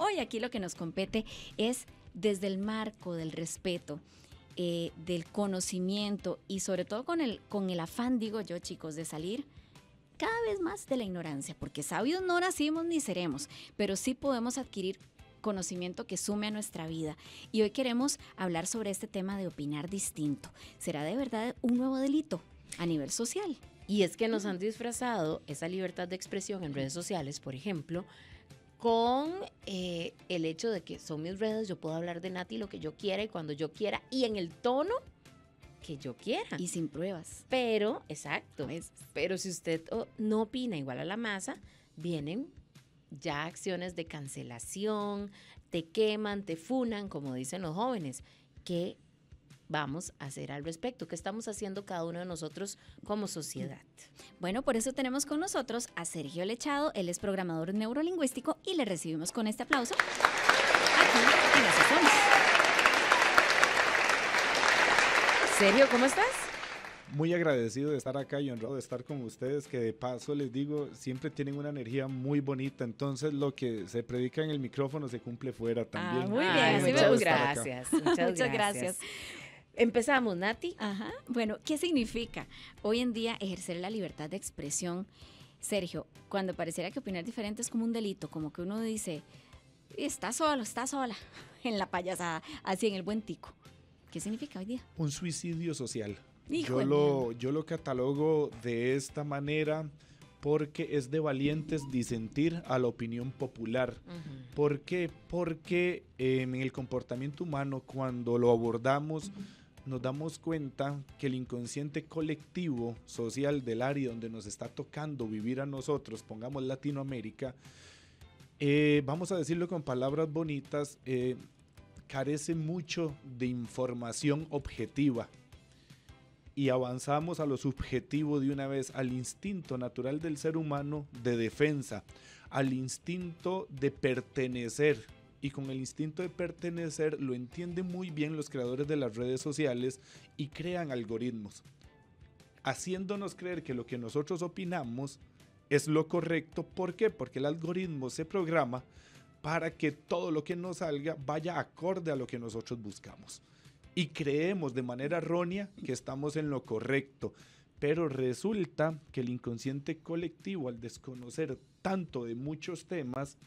hoy aquí lo que nos compete es desde el marco del respeto, del conocimiento y sobre todo con el afán, digo yo, chicos, de salir cada vez más de la ignorancia, porque sabios no nacimos ni seremos, pero sí podemos adquirir conocimiento que sume a nuestra vida. Y hoy queremos hablar sobre este tema de opinar distinto. ¿Será de verdad un nuevo delito a nivel social? Y es que nos han disfrazado esa libertad de expresión en redes sociales, por ejemplo, con el hecho de que son mis redes, yo puedo hablar de Nati lo que yo quiera y cuando yo quiera y en el tono que yo quiera. Y sin pruebas. Pero, exacto, pero si usted no opina igual a la masa, vienen ya acciones de cancelación, te queman, te funan, como dicen los jóvenes. ¿Qué vamos a hacer al respecto? ¿Qué estamos haciendo cada uno de nosotros como sociedad? Bueno, por eso tenemos con nosotros a Sergio Lechado. Él es programador neurolingüístico y le recibimos con este aplauso aquí en Las Sazones. Sergio, ¿cómo estás? Muy agradecido de estar acá y honrado de estar con ustedes, que de paso les digo, siempre tienen una energía muy bonita, entonces lo que se predica en el micrófono se cumple fuera también. Muy bien, Ay, sí me muchas gusta. gracias. Muchas gracias. Empezamos, Nati. Ajá. Bueno, ¿qué significa hoy en día ejercer la libertad de expresión? Sergio, cuando pareciera que opinar diferente es como un delito, como que uno dice, está solo, está sola, en la payasada, así en el buen tico. ¿Qué significa hoy día? Un suicidio social. Hijo Yo lo catalogo de esta manera porque es de valientes disentir a la opinión popular. Uh-huh. ¿Por qué? Porque en el comportamiento humano, cuando lo abordamos, nos damos cuenta que el inconsciente colectivo social del área donde nos está tocando vivir a nosotros, pongamos Latinoamérica, vamos a decirlo con palabras bonitas, carece mucho de información objetiva. Y avanzamos a lo subjetivo de una vez, al instinto natural del ser humano de defensa, al instinto de pertenecer. Y con el instinto de pertenecer lo entienden muy bien los creadores de las redes sociales y crean algoritmos, haciéndonos creer que lo que nosotros opinamos es lo correcto. ¿Por qué? Porque el algoritmo se programa para que todo lo que nos salga vaya acorde a lo que nosotros buscamos. Y creemos de manera errónea que estamos en lo correcto, pero resulta que el inconsciente colectivo, al desconocer tanto de muchos temas,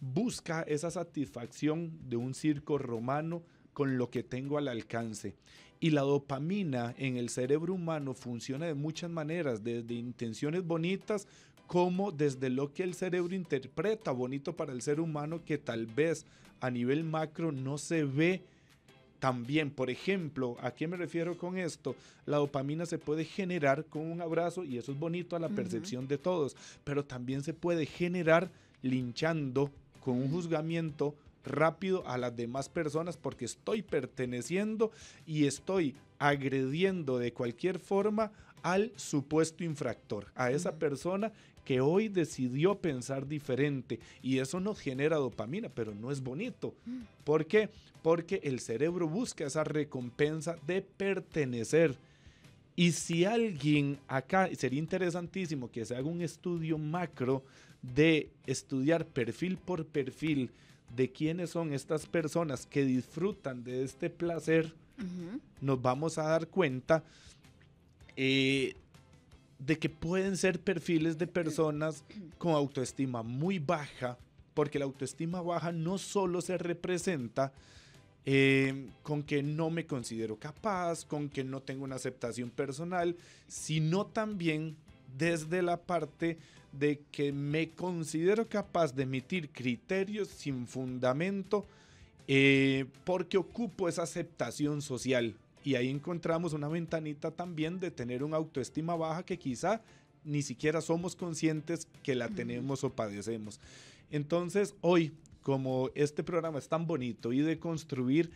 busca esa satisfacción de un circo romano con lo que tengo al alcance. Y la dopamina en el cerebro humano funciona de muchas maneras, desde intenciones bonitas como desde lo que el cerebro interpreta bonito para el ser humano, que tal vez a nivel macro no se ve también. Por ejemplo, ¿a qué me refiero con esto? La dopamina se puede generar con un abrazo y eso es bonito a la percepción de todos, pero también se puede generar linchando con un juzgamiento rápido a las demás personas porque estoy perteneciendo y estoy agrediendo de cualquier forma al supuesto infractor, a esa persona que hoy decidió pensar diferente, y eso nos genera dopamina, pero no es bonito. ¿Por qué? Porque el cerebro busca esa recompensa de pertenecer. Y si alguien acá, sería interesantísimo que se haga un estudio macro de estudiar perfil por perfil de quiénes son estas personas que disfrutan de este placer, nos vamos a dar cuenta de que pueden ser perfiles de personas con autoestima muy baja, porque la autoestima baja no solo se representa con que no me considero capaz, con que no tengo una aceptación personal, sino también desde la parte de que me considero capaz de emitir criterios sin fundamento porque ocupo esa aceptación social. Y ahí encontramos una ventanita también de tener una autoestima baja que quizá ni siquiera somos conscientes que la tenemos o padecemos. Entonces, hoy, como este programa es tan bonito y de construir,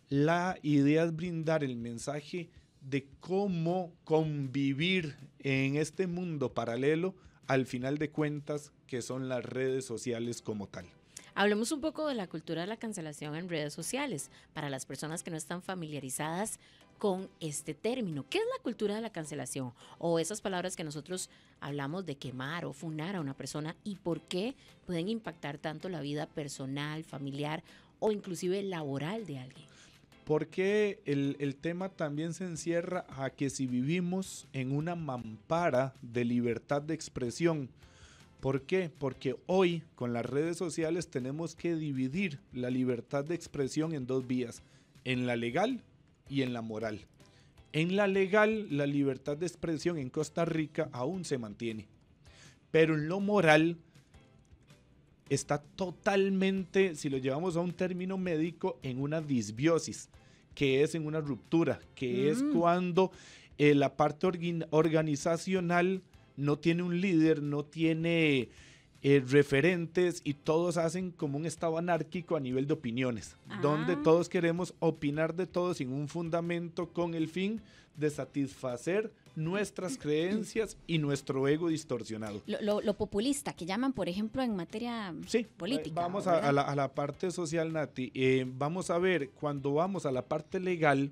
la idea es brindar el mensaje de cómo convivir en este mundo paralelo, al final de cuentas, que son las redes sociales como tal. Hablemos un poco de la cultura de la cancelación en redes sociales, para las personas que no están familiarizadas con este término. ¿Qué es la cultura de la cancelación? O esas palabras que nosotros hablamos de quemar o funar a una persona, y por qué pueden impactar tanto la vida personal, familiar o inclusive laboral de alguien. Porque el tema también se encierra a que si vivimos en una mampara de libertad de expresión. ¿Por qué? Porque hoy con las redes sociales tenemos que dividir la libertad de expresión en dos vías, en la legal y en la moral. En la legal, la libertad de expresión en Costa Rica aún se mantiene, pero en lo moral está totalmente, si lo llevamos a un término médico, en una disbiosis, que es en una ruptura, que es cuando la parte organizacional no tiene un líder, no tiene referentes, y todos hacen como un estado anárquico a nivel de opiniones, donde todos queremos opinar de todo sin un fundamento, con el fin de satisfacer nuestras creencias y nuestro ego distorsionado. Lo populista que llaman, por ejemplo, en materia política. Vamos a la parte social, Nati. Vamos a ver, cuando vamos a la parte legal,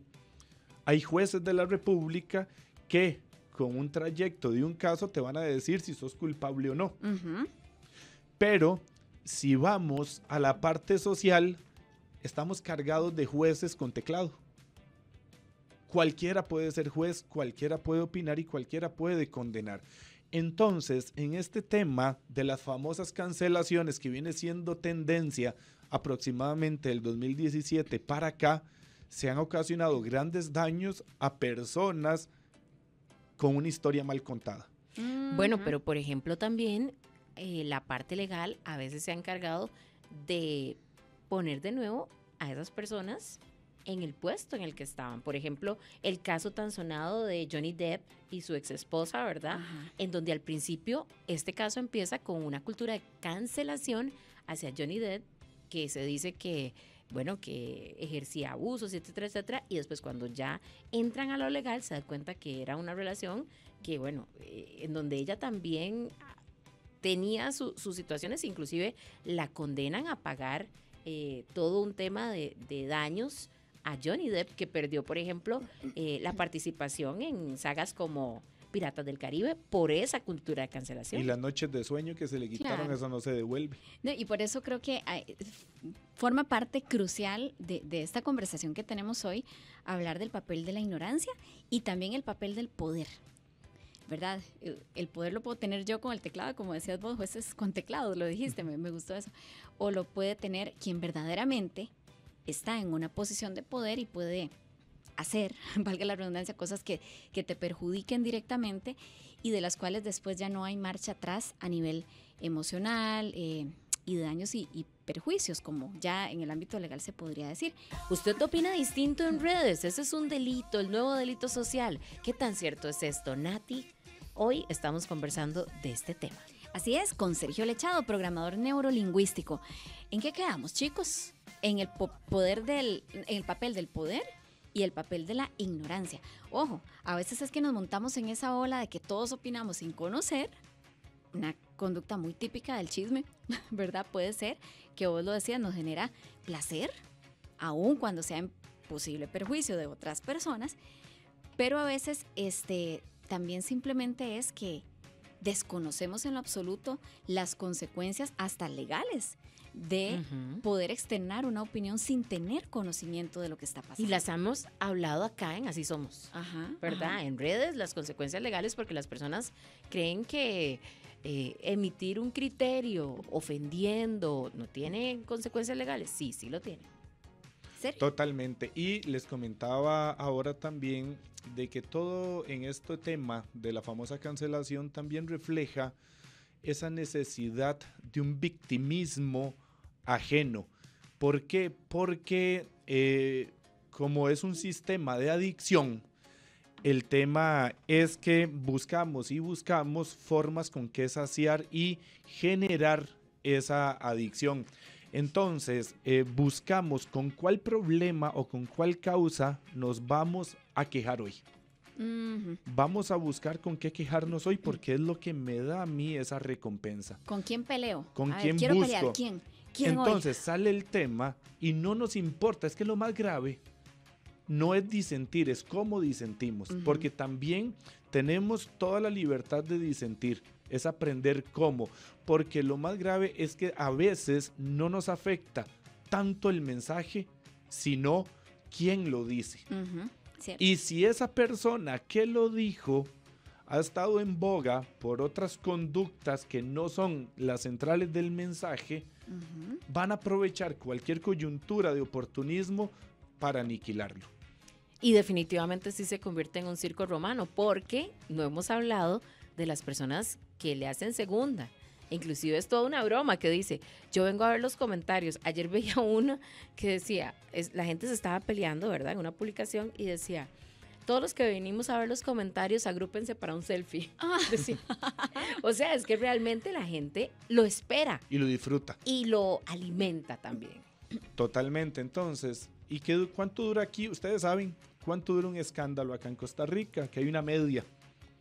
hay jueces de la República que con un trayecto de un caso te van a decir si sos culpable o no. Pero si vamos a la parte social, estamos cargados de jueces con teclado. Cualquiera puede ser juez, cualquiera puede opinar y cualquiera puede condenar. Entonces, en este tema de las famosas cancelaciones, que viene siendo tendencia aproximadamente del 2017 para acá, se han ocasionado grandes daños a personas con una historia mal contada. Bueno, pero por ejemplo también la parte legal a veces se ha encargado de poner de nuevo a esas personas en el puesto en el que estaban. Por ejemplo, el caso tan sonado de Johnny Depp y su ex esposa, ¿verdad? En donde al principio este caso empieza con una cultura de cancelación hacia Johnny Depp, que se dice que, bueno, que ejercía abusos, etcétera, etcétera, y después cuando ya entran a lo legal se dan cuenta que era una relación que, bueno, en donde ella también tenía sus situaciones, inclusive la condenan a pagar todo un tema de daños a Johnny Depp, que perdió, por ejemplo, la participación en sagas como Piratas del Caribe por esa cultura de cancelación. Y las noches de sueño que se le quitaron, claro, eso no se devuelve. No, y por eso creo que forma parte crucial de esta conversación que tenemos hoy, hablar del papel de la ignorancia y también el papel del poder, ¿verdad? El poder lo puedo tener yo con el teclado, como decías vos, jueces con teclados, lo dijiste, me gustó eso. O lo puede tener quien verdaderamente está en una posición de poder y puede hacer, valga la redundancia, cosas que te perjudiquen directamente y de las cuales después ya no hay marcha atrás a nivel emocional y daños y perjuicios, como ya en el ámbito legal se podría decir. Usted opina distinto en redes, ese es un delito, el nuevo delito social. ¿Qué tan cierto es esto, Nati? Hoy estamos conversando de este tema. Así es, con Sergio Lechado, programador neurolingüístico. ¿En qué quedamos, chicos? En el papel del poder y el papel de la ignorancia. Ojo, a veces es que nos montamos en esa ola de que todos opinamos sin conocer, una conducta muy típica del chisme, ¿verdad? Puede ser que vos lo decías, nos genera placer, aun cuando sea en posible perjuicio de otras personas, pero a veces también simplemente es que desconocemos en lo absoluto las consecuencias hasta legales de poder externar una opinión sin tener conocimiento de lo que está pasando. Y las hemos hablado acá en Así Somos, ¿verdad? En redes, las consecuencias legales, porque las personas creen que emitir un criterio ofendiendo no tiene consecuencias legales. Sí, sí lo tiene. ¿Serio? Totalmente. Y les comentaba ahora también de que todo en este tema de la famosa cancelación también refleja esa necesidad de un victimismo ajeno. ¿Por qué? Porque como es un sistema de adicción, el tema es que buscamos formas con que saciar y generar esa adicción. Entonces, buscamos con cuál problema o con cuál causa nos vamos a quejar hoy. Vamos a buscar con qué quejarnos hoy porque es lo que me da a mí esa recompensa. ¿Con quién peleo? ¿Con a quién ver, quiero busco? pelear. quieren hoy? Entonces sale el tema y no nos importa, es que lo más grave no es disentir, es cómo disentimos, porque también tenemos toda la libertad de disentir, es aprender cómo, porque lo más grave es que a veces no nos afecta tanto el mensaje, sino quién lo dice. Cierto. Y si esa persona que lo dijo ha estado en boga por otras conductas que no son las centrales del mensaje, van a aprovechar cualquier coyuntura de oportunismo para aniquilarlo. Y definitivamente sí se convierte en un circo romano, porque no hemos hablado de las personas que le hacen segunda. Inclusive es toda una broma que dice, yo vengo a ver los comentarios. Ayer veía uno que decía, la gente se estaba peleando, ¿verdad? En una publicación y decía, todos los que venimos a ver los comentarios, agrúpense para un selfie. Decía. O sea, es que realmente la gente lo espera. Y lo disfruta. Y lo alimenta también. Totalmente. Entonces, ¿y cuánto dura aquí? Ustedes saben cuánto dura un escándalo acá en Costa Rica, que hay una media.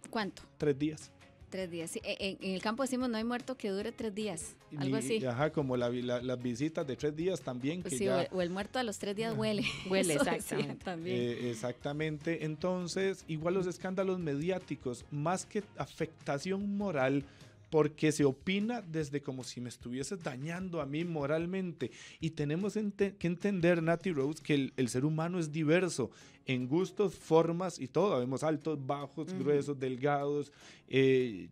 ¿Cuánto? 3 días. 3 días. Sí, en el campo decimos no hay muerto que dure 3 días. Algo así. Ajá, como las visitas de 3 días también. Pues que sí, ya, o el muerto a los 3 días huele. Huele, Eso exactamente. decía también. Exactamente. Entonces, igual los escándalos mediáticos, más que afectación moral, porque se opina desde como si me estuviese dañando a mí moralmente. Y tenemos que entender, Nati Rose, que el ser humano es diverso en gustos, formas y todo. Vemos altos, bajos, gruesos, delgados,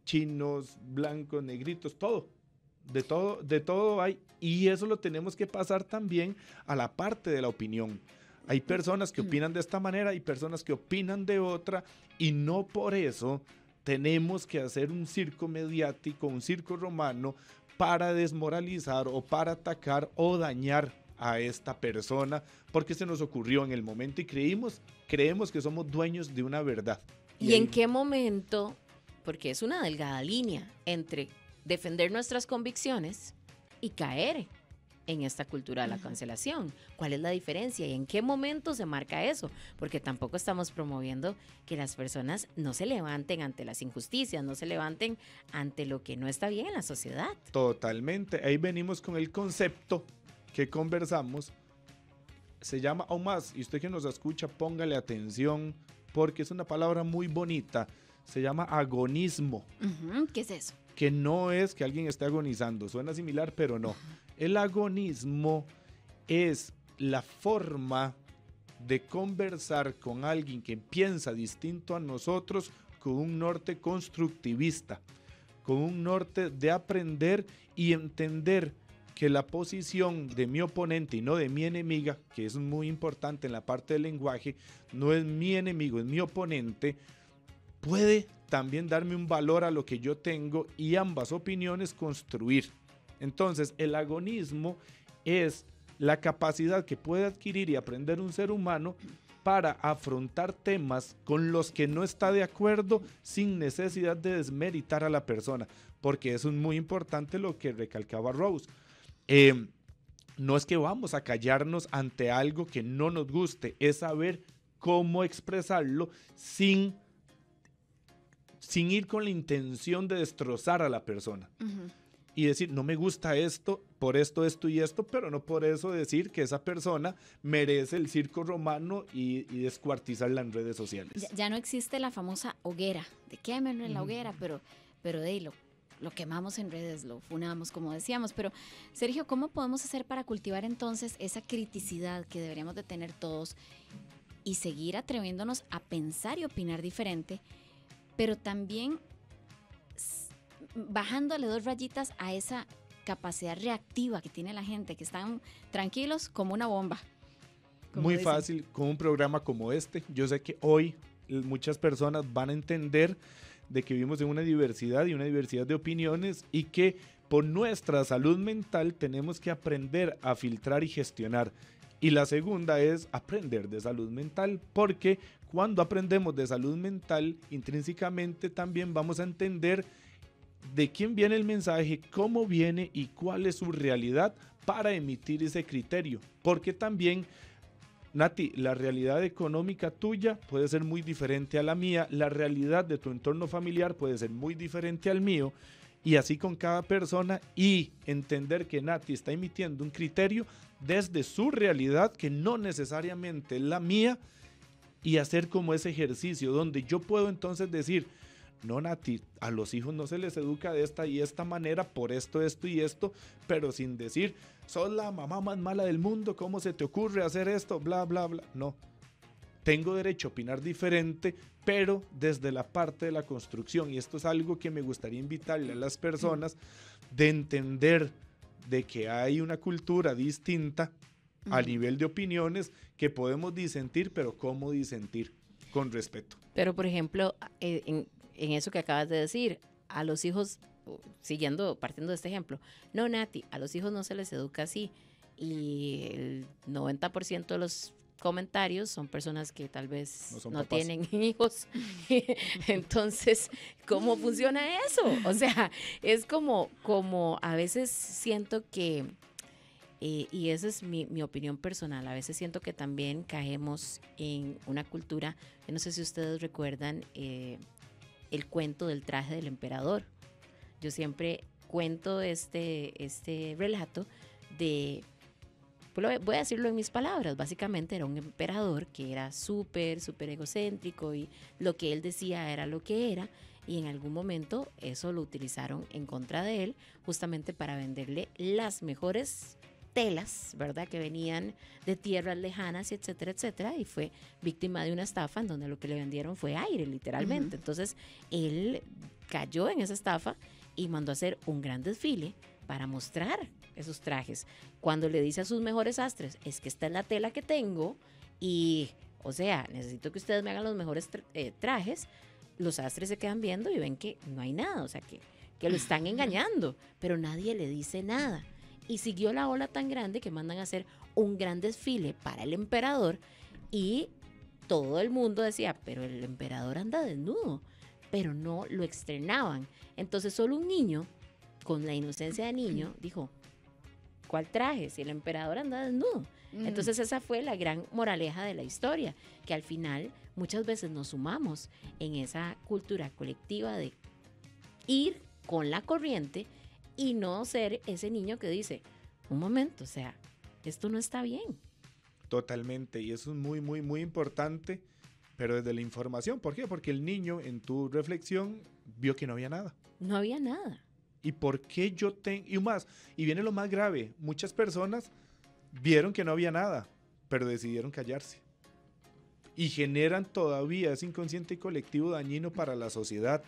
chinos, blancos, negritos, todo. De todo hay. Y eso lo tenemos que pasar también a la parte de la opinión. Hay personas que opinan de esta manera, hay personas que opinan de otra, y no por eso tenemos que hacer un circo mediático, un circo romano, para desmoralizar o para atacar o dañar a esta persona, porque se nos ocurrió en el momento y creemos que somos dueños de una verdad. ¿Y en qué momento? Porque es una delgada línea entre defender nuestras convicciones y caer en esta cultura de la cancelación. ¿Cuál es la diferencia y en qué momento se marca eso? Porque tampoco estamos promoviendo que las personas no se levanten ante las injusticias, no se levanten ante lo que no está bien en la sociedad. Totalmente. Ahí venimos con el concepto que conversamos. Se llama, aún más, y usted que nos escucha, póngale atención, porque es una palabra muy bonita. Se llama agonismo. ¿Qué es eso? Que no es que alguien esté agonizando, suena similar, pero no. El agonismo es la forma de conversar con alguien que piensa distinto a nosotros, con un norte constructivista, con un norte de aprender y entender que la posición de mi oponente y no de mi enemiga, que es muy importante en la parte del lenguaje, no es mi enemigo, es mi oponente, puede también darme un valor a lo que yo tengo y ambas opiniones construir. Entonces, el agonismo es la capacidad que puede adquirir y aprender un ser humano para afrontar temas con los que no está de acuerdo sin necesidad de desmeritar a la persona, porque eso es muy importante lo que recalcaba Rose. No es que vamos a callarnos ante algo que no nos guste, es saber cómo expresarlo sin ir con la intención de destrozar a la persona. Y decir, no me gusta esto, por esto, esto y esto, pero no por eso decir que esa persona merece el circo romano y descuartizarla en redes sociales. Ya no existe la famosa hoguera, de quémenlo en la hoguera, pero de ahí lo quemamos en redes, lo funamos, como decíamos. Pero, Sergio, ¿cómo podemos hacer para cultivar entonces esa criticidad que deberíamos de tener todos y seguir atreviéndonos a pensar y opinar diferente, pero también bajándole 2 rayitas a esa capacidad reactiva que tiene la gente, que están tranquilos como una bomba? Muy fácil, con un programa como este. Yo sé que hoy muchas personas van a entender de que vivimos en una diversidad y una diversidad de opiniones, y que por nuestra salud mental tenemos que aprender a filtrar y gestionar. Y la segunda es aprender de salud mental, porque cuando aprendemos de salud mental, intrínsecamente también vamos a entender de quién viene el mensaje, cómo viene y cuál es su realidad para emitir ese criterio. Porque también, Nati, la realidad económica tuya puede ser muy diferente a la mía, la realidad de tu entorno familiar puede ser muy diferente al mío, Y así con cada persona, y entender que Nati está emitiendo un criterio desde su realidad que no necesariamente es la mía, y hacer como ese ejercicio donde yo puedo entonces decir, no, Nati, a los hijos no se les educa de esta y esta manera por esto, esto y esto, pero sin decir, sos la mamá más mala del mundo, ¿cómo se te ocurre hacer esto? Bla, bla, bla. No, tengo derecho a opinar diferente, pero desde la parte de la construcción, y esto es algo que me gustaría invitarle a las personas, de entender de que hay una cultura distinta a nivel de opiniones, que podemos disentir, pero ¿cómo disentir? Con respeto. Pero, por ejemplo, en eso que acabas de decir, a los hijos, partiendo de este ejemplo, no, Nati, a los hijos no se les educa así, y el 90% de los comentarios son personas que tal vez no tienen hijos. Entonces, ¿cómo funciona eso? O sea, es como a veces siento que, y esa es mi opinión personal, a veces siento que también caemos en una cultura, yo no sé si ustedes recuerdan el cuento del traje del emperador. Yo siempre cuento este relato de, voy a decirlo en mis palabras, básicamente era un emperador que era súper egocéntrico, y lo que él decía era lo que era, y en algún momento eso lo utilizaron en contra de él, justamente para venderle las mejores telas, ¿verdad?, que venían de tierras lejanas, etcétera, etcétera, y fue víctima de una estafa en donde lo que le vendieron fue aire, literalmente. Entonces, él cayó en esa estafa y mandó a hacer un gran desfile para mostrar esos trajes. Cuando le dice a sus mejores sastres, es que esta es la tela que tengo y, o sea, necesito que ustedes me hagan los mejores trajes, los sastres se quedan viendo y ven que no hay nada, o sea, que lo están engañando, pero nadie le dice nada. Y siguió la ola tan grande que mandan a hacer un gran desfile para el emperador, y todo el mundo decía, pero el emperador anda desnudo, pero no lo externaban. Entonces solo un niño, con la inocencia de niño, dijo, ¿cuál traje? Si el emperador anda desnudo. Entonces esa fue la gran moraleja de la historia, que al final muchas veces nos sumamos en esa cultura colectiva de ir con la corriente y no ser ese niño que dice, un momento, o sea, esto no está bien. Totalmente, y eso es muy, muy, muy importante, pero desde la información. ¿Por qué? Porque el niño en tu reflexión vio que no había nada. No había nada. ¿Y por qué y viene lo más grave, muchas personas vieron que no había nada, pero decidieron callarse. Y generan todavía ese inconsciente colectivo dañino para la sociedad.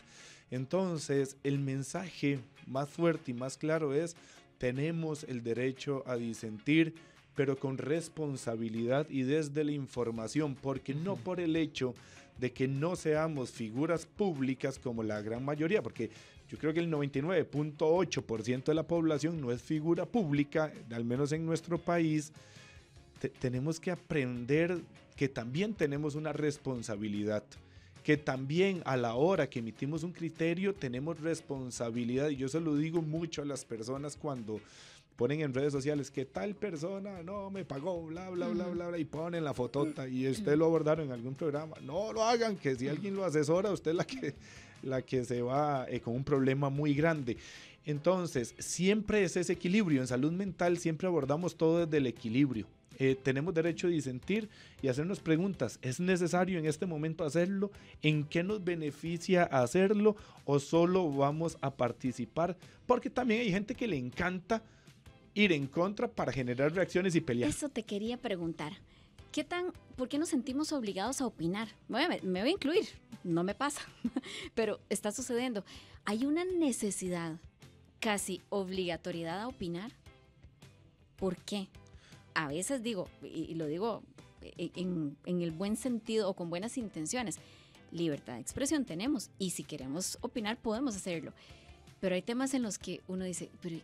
Entonces, el mensaje más fuerte y más claro es, tenemos el derecho a disentir, pero con responsabilidad y desde la información, porque no por el hecho de que no seamos figuras públicas como la gran mayoría, porque yo creo que el 99.8% de la población no es figura pública, al menos en nuestro país. Tenemos que aprender que también tenemos una responsabilidad, que también a la hora que emitimos un criterio tenemos responsabilidad, y yo se lo digo mucho a las personas cuando ponen en redes sociales que tal persona no me pagó, bla, bla, bla, bla, bla, y ponen la fotota y usted lo abordaron en algún programa. No lo hagan, que si alguien lo asesora, usted es la que se va con un problema muy grande. Entonces, siempre es ese equilibrio. En salud mental siempre abordamos todo desde el equilibrio. Tenemos derecho a disentir y hacernos preguntas. ¿Es necesario en este momento hacerlo? ¿En qué nos beneficia hacerlo? ¿O solo vamos a participar? Porque también hay gente que le encanta ir en contra para generar reacciones y pelear. Eso te quería preguntar. ¿Por qué nos sentimos obligados a opinar? Me voy a incluir, no me pasa, pero está sucediendo. ¿Hay una necesidad, casi obligatoriedad a opinar? ¿Por qué? A veces digo, y lo digo en el buen sentido o con buenas intenciones, libertad de expresión tenemos, y si queremos opinar podemos hacerlo. Pero hay temas en los que uno dice, pero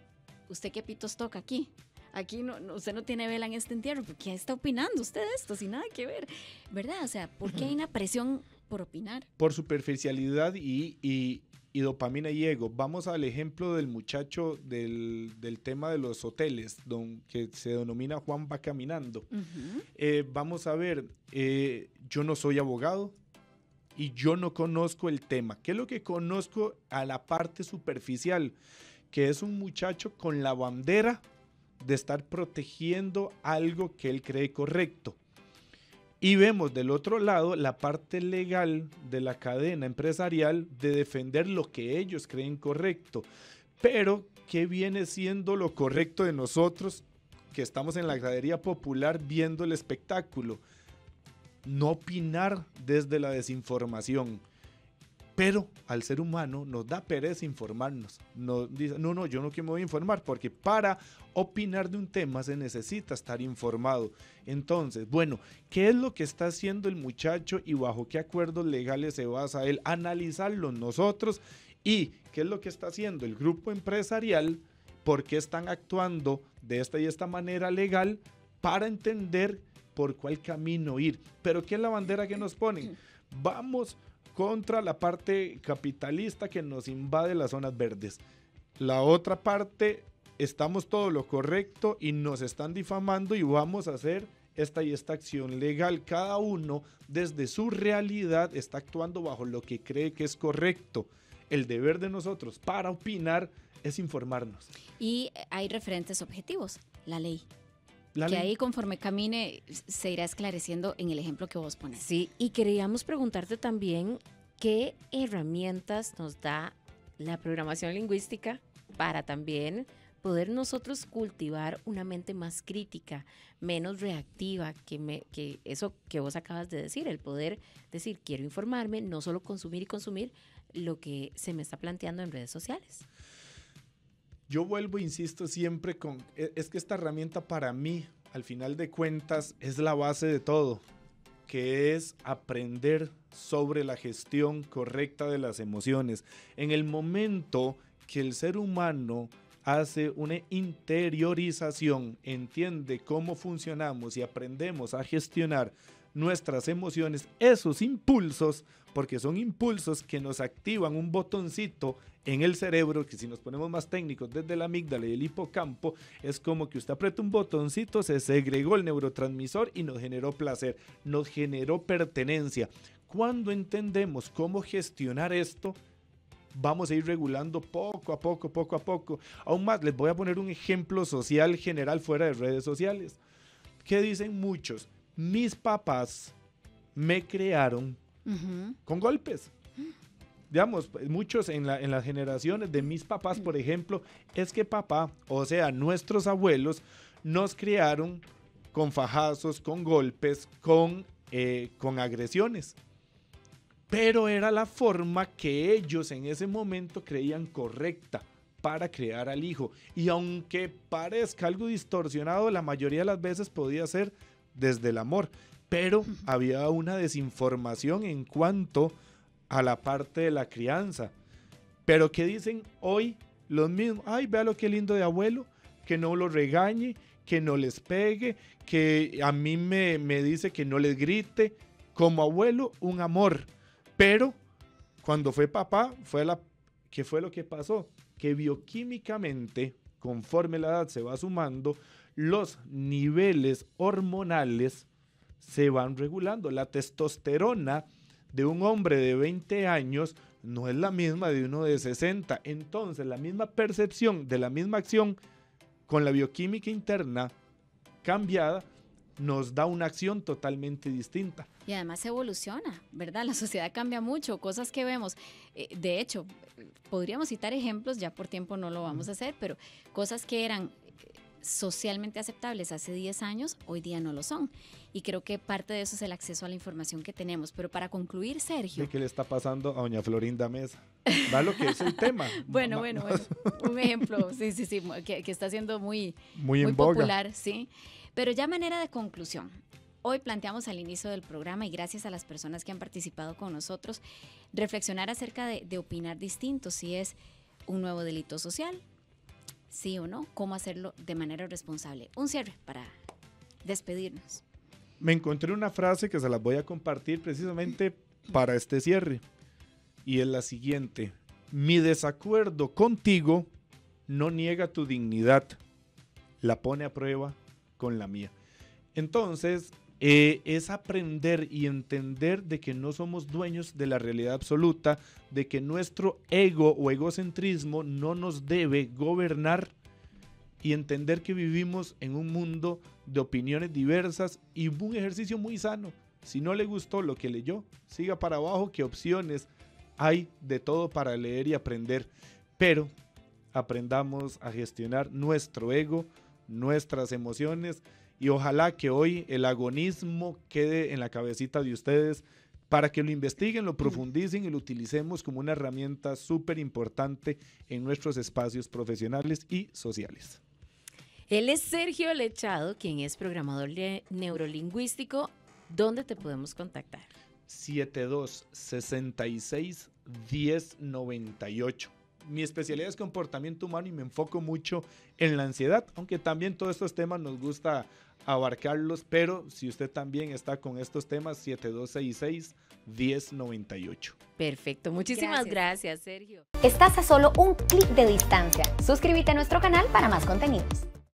¿usted qué pitos toca aquí? Aquí no, usted no tiene vela en este entierro. ¿Por qué está opinando usted esto sin nada que ver? ¿Verdad? O sea, ¿por qué hay una presión por opinar? Por superficialidad y dopamina y ego. Vamos al ejemplo del muchacho del tema de los hoteles, que se denomina Juan va caminando. Vamos a ver, yo no soy abogado, y yo no conozco el tema. ¿Qué es lo que conozco a la parte superficial? Que es un muchacho con la bandera de estar protegiendo algo que él cree correcto. Y vemos del otro lado la parte legal de la cadena empresarial de defender lo que ellos creen correcto. Pero, ¿qué viene siendo lo correcto de nosotros que estamos en la gradería popular viendo el espectáculo? No opinar desde la desinformación. Pero al ser humano nos da pereza informarnos. Nos dice, no, yo no me voy a informar, porque para opinar de un tema se necesita estar informado. Entonces, bueno, ¿qué es lo que está haciendo el muchacho y bajo qué acuerdos legales se basa él? Analizarlo nosotros. ¿Y qué es lo que está haciendo el grupo empresarial? ¿Por qué están actuando de esta y esta manera legal? Para entender por cuál camino ir. Pero ¿qué es la bandera que nos ponen? Vamos contra la parte capitalista que nos invade las zonas verdes. La otra parte, estamos todo lo correcto y nos están difamando y vamos a hacer esta y esta acción legal. Cada uno desde su realidad está actuando bajo lo que cree que es correcto. El deber de nosotros para opinar es informarnos. Y hay referentes objetivos, la ley. La que ley. ahí conforme camine se irá esclareciendo en el ejemplo que vos pones. Sí, y queríamos preguntarte también qué herramientas nos da la programación lingüística para también poder nosotros cultivar una mente más crítica, menos reactiva, que eso que vos acabas de decir, el poder decir, quiero informarme, no solo consumir y consumir lo que se me está planteando en redes sociales. Yo vuelvo, insisto siempre es que esta herramienta para mí, al final de cuentas, es la base de todo, que es aprender sobre la gestión correcta de las emociones. En el momento que el ser humano hace una interiorización, entiende cómo funcionamos y aprendemos a gestionar nuestras emociones, esos impulsos, porque son impulsos que nos activan un botoncito en el cerebro, que si nos ponemos más técnicos desde la amígdala y el hipocampo, es como que usted aprieta un botoncito, se segregó el neurotransmisor y nos generó placer, nos generó pertenencia. Cuando entendemos cómo gestionar esto, vamos a ir regulando poco a poco. Aún más, les voy a poner un ejemplo social general fuera de redes sociales. ¿Qué dicen muchos? Mis papás me crearon con golpes. Digamos, muchos en las generaciones de mis papás, por ejemplo, es que papá, o sea, nuestros abuelos, nos criaron con fajazos, con golpes, con agresiones. Pero era la forma que ellos en ese momento creían correcta para crear al hijo. Y aunque parezca algo distorsionado, la mayoría de las veces podía ser desde el amor. Pero había una desinformación en cuanto a la parte de la crianza. Pero ¿qué dicen hoy los mismos? Ay, vea lo que lindo de abuelo, que no lo regañe, que no les pegue, que a mí me dice que no les grite. Como abuelo, un amor. Pero cuando fue papá, ¿qué fue lo que pasó? Que bioquímicamente, conforme la edad se va sumando, los niveles hormonales se van regulando. La testosterona de un hombre de 20 años no es la misma de uno de 60. Entonces, la misma percepción de la misma acción con la bioquímica interna cambiada nos da una acción totalmente distinta. Y además evoluciona, ¿verdad? La sociedad cambia mucho, cosas que vemos. De hecho, podríamos citar ejemplos, ya por tiempo no lo vamos a hacer, pero cosas que eran socialmente aceptables hace 10 años, hoy día no lo son. Y creo que parte de eso es el acceso a la información que tenemos. Pero para concluir, Sergio. ¿Qué le está pasando a doña Florinda Mesa? ¿Va lo que es el tema? Bueno. Un ejemplo, sí, que está siendo muy popular, sí. Pero ya a manera de conclusión, hoy planteamos al inicio del programa y gracias a las personas que han participado con nosotros, reflexionar acerca de opinar distinto, si es un nuevo delito social, sí o no, cómo hacerlo de manera responsable. Un cierre para despedirnos. Me encontré una frase que se las voy a compartir precisamente para este cierre y es la siguiente: mi desacuerdo contigo no niega tu dignidad, la pone a prueba con la mía. Entonces, es aprender y entender de que no somos dueños de la realidad absoluta, de que nuestro ego o egocentrismo no nos debe gobernar y entender que vivimos en un mundo de opiniones diversas y un ejercicio muy sano. Si no le gustó lo que leyó, siga para abajo, que opciones hay de todo para leer y aprender, pero aprendamos a gestionar nuestro ego, nuestras emociones, y ojalá que hoy el agonismo quede en la cabecita de ustedes para que lo investiguen, lo profundicen y lo utilicemos como una herramienta súper importante en nuestros espacios profesionales y sociales. Él es Sergio Lechado, quien es programador neurolingüístico. ¿Dónde te podemos contactar? 7266-1098. Mi especialidad es comportamiento humano y me enfoco mucho en la ansiedad, aunque también todos estos temas nos gusta abarcarlos, pero si usted también está con estos temas, 7266-1098. Perfecto, muchísimas gracias, Sergio. Estás a solo un clic de distancia. Suscríbete a nuestro canal para más contenidos.